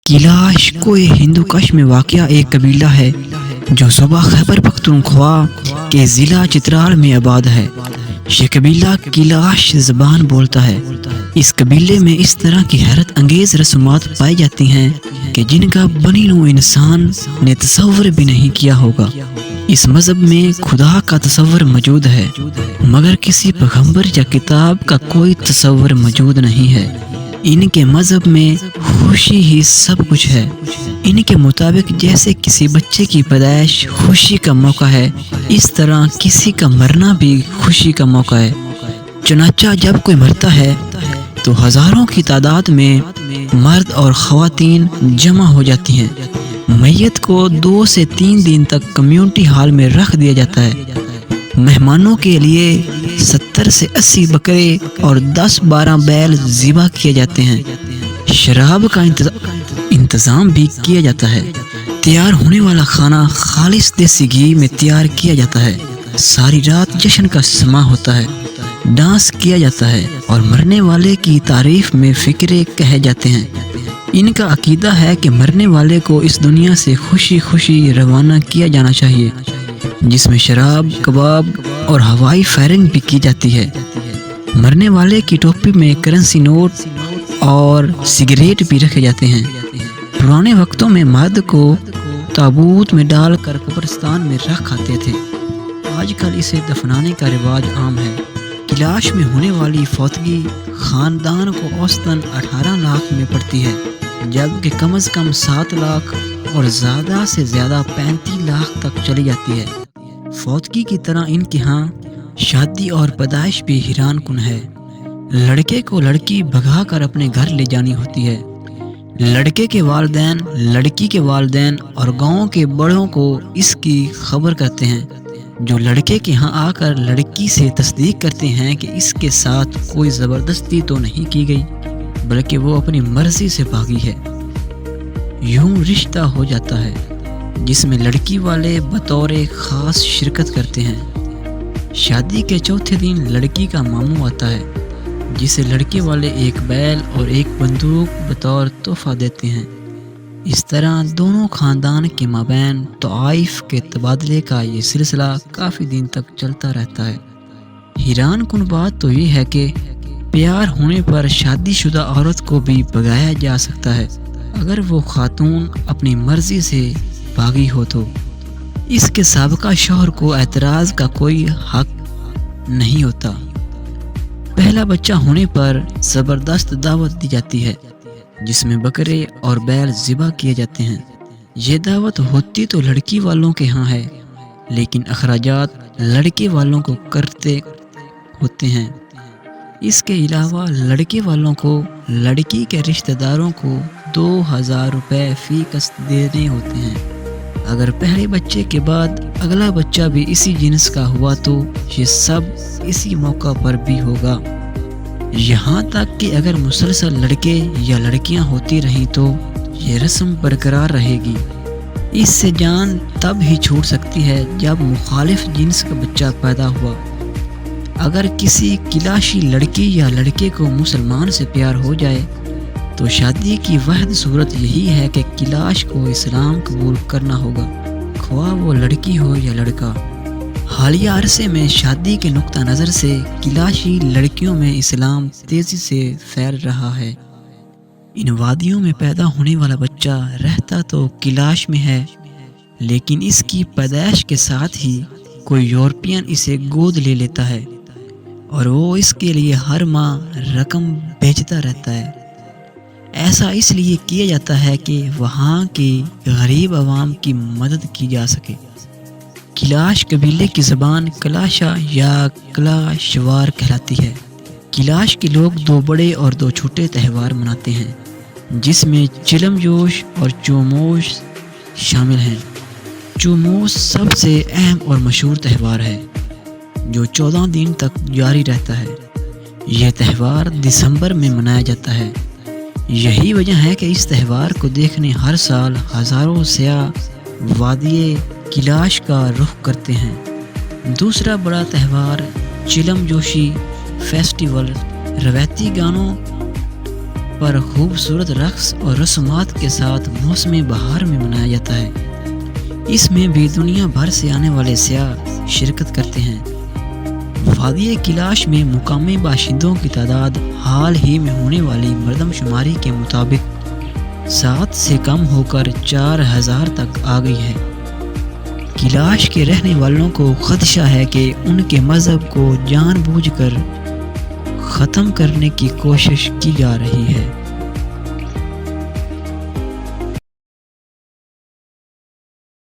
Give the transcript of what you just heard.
کیلاش کوئی ہندو کش میں واقع ایک قبیلہ ہے جو صوبہ خیبر پختونخوا کے ضلع چترال میں آباد ہے۔ یہ قبیلہ کیلاش زبان بولتا ہے۔ اس قبیلے میں اس طرح کی حیرت انگیز رسومات پائی جاتی ہیں کہ جن کا بنی نوع انسان نے تصور بھی نہیں کیا ہوگا۔ اس مذہب میں خدا کا تصور موجود ہے مگر کسی پیغمبر یا کتاب کا کوئی تصور موجود نہیں ہے۔ ان کے مذہب میں خوشی ہی سب کچھ ہے۔ ان کے مطابق جیسے کسی بچے کی پیدائش خوشی کا موقع ہے، اس طرح کسی کا مرنا بھی خوشی کا موقع ہے۔ چنانچہ جب کوئی مرتا ہے تو ہزاروں کی تعداد میں مرد اور خواتین جمع ہو جاتی ہیں۔ میت کو 2 سے 3 دن تک کمیونٹی ہال میں رکھ دیا جاتا ہے۔ مہمانوں کے لیے 70 سے 80 بکرے اور 10-12 بیل ذبح کیے جاتے ہیں۔ شراب کا انتظام بھی کیا جاتا ہے۔ تیار ہونے والا کھانا خالص دیسی گھی میں تیار کیا جاتا ہے۔ ساری رات جشن کا سماں ہوتا ہے، ڈانس کیا جاتا ہے اور مرنے والے کی تعریف میں فقرے کہے جاتے ہیں۔ ان کا عقیدہ ہے کہ مرنے والے کو اس دنیا سے خوشی خوشی روانہ کیا جانا چاہیے، جس میں شراب، کباب اور ہوائی فائرنگ بھی کی جاتی ہے۔ مرنے والے کی ٹوپی میں کرنسی نوٹ اور سگریٹ بھی رکھے جاتے ہیں۔ پرانے وقتوں میں مرد کو تابوت میں ڈال کر قبرستان میں رکھ آتے تھے۔ آج کل اسے دفنانے کا رواج عام ہے۔ کیلاش میں ہونے والی فوتگی خاندان کو اوسطاً 18 لاکھ میں پڑتی ہے، جبکہ کم از کم 7 لاکھ اور زیادہ سے زیادہ 35 لاکھ تک چلی جاتی ہے۔ فوتگی کی طرح ان کے ہاں شادی اور پیدائش بھی حیران کن ہے۔ لڑکے کو لڑکی بھگا کر اپنے گھر لے جانی ہوتی ہے۔ لڑکے کے والدین، لڑکی کے والدین اور گاؤں کے بڑوں کو اس کی خبر کرتے ہیں، جو لڑکے کے ہاں آ کر لڑکی سے تصدیق کرتے ہیں کہ اس کے ساتھ کوئی زبردستی تو نہیں کی گئی بلکہ وہ اپنی مرضی سے بھاگی ہے۔ یوں رشتہ ہو جاتا ہے جس میں لڑکی والے بطور خاص شرکت کرتے ہیں۔ شادی کے چوتھے دن لڑکی کا ماموں آتا ہے، جسے لڑکے والے ایک بیل اور ایک بندوق بطور تحفہ دیتے ہیں۔ اس طرح دونوں خاندان کے مابین طوائف کے تبادلے کا یہ سلسلہ کافی دن تک چلتا رہتا ہے۔ حیران کن بات تو یہ ہے کہ پیار ہونے پر شادی شدہ عورت کو بھی بھگایا جا سکتا ہے اگر وہ خاتون اپنی مرضی سے بھاگی ہو تو۔ اس کے سابقہ شوہر کو اعتراض کا کوئی حق نہیں ہوتا۔ پہلا بچہ ہونے پر زبردست دعوت دی جاتی ہے جس میں بکرے اور بیل ذبح کیے جاتے ہیں۔ یہ دعوت ہوتی تو لڑکی والوں کے ہاں ہے، لیکن اخراجات لڑکے والوں کو کرتے ہوتے ہیں۔ اس کے علاوہ لڑکے والوں کو لڑکی کے رشتہ داروں کو 2000 روپے فی قسط دینے ہوتے ہیں۔ اگر پہلے بچے کے بعد اگلا بچہ بھی اسی جنس کا ہوا تو یہ سب اسی موقع پر بھی ہوگا۔ یہاں تک کہ اگر مسلسل لڑکے یا لڑکیاں ہوتی رہیں تو یہ رسم برقرار رہے گی۔ اس سے جان تب ہی چھوٹ سکتی ہے جب مخالف جنس کا بچہ پیدا ہوا۔ اگر کسی کیلاشی لڑکی یا لڑکے کو مسلمان سے پیار ہو جائے تو شادی کی واحد صورت یہی ہے کہ کیلاش کو اسلام قبول کرنا ہوگا، خواہ وہ لڑکی ہو یا لڑکا۔ حالیہ عرصے میں شادی کے نقطہ نظر سے کیلاشی لڑکیوں میں اسلام تیزی سے پھیل رہا ہے۔ ان وادیوں میں پیدا ہونے والا بچہ رہتا تو کیلاش میں ہے، لیکن اس کی پیدائش کے ساتھ ہی کوئی یورپین اسے گود لے لیتا ہے اور وہ اس کے لیے ہر ماہ رقم بھیجتا رہتا ہے۔ ایسا اس لیے کیا جاتا ہے کہ وہاں کی غریب عوام کی مدد کی جا سکے۔ کیلاش قبیلے کی زبان کلاشا یا کلاشوار کہلاتی ہے۔ کیلاش کے لوگ 2 بڑے اور 2 چھوٹے تہوار مناتے ہیں، جس میں چلم جوش اور چوموش شامل ہیں۔ چوموش سب سے اہم اور مشہور تہوار ہے جو 14 دن تک جاری رہتا ہے۔ یہ تہوار دسمبر میں منایا جاتا ہے۔ یہی وجہ ہے کہ اس تہوار کو دیکھنے ہر سال ہزاروں سیاح وادی کیلاش کا رخ کرتے ہیں۔ دوسرا بڑا تہوار چلم جوشی فیسٹیول روایتی گانوں پر خوبصورت رقص اور رسومات کے ساتھ موسم بہار میں منایا جاتا ہے۔ اس میں بھی دنیا بھر سے آنے والے سیاح شرکت کرتے ہیں۔ وادی کیلاش میں مقامی باشندوں کی تعداد حال ہی میں ہونے والی مردم شماری کے مطابق 7 سے کم ہو کر 4000 تک آ گئی ہے۔ کیلاش کے رہنے والوں کو خدشہ ہے کہ ان کے مذہب کو جان بوجھ کر ختم کرنے کی کوشش کی جا رہی ہے۔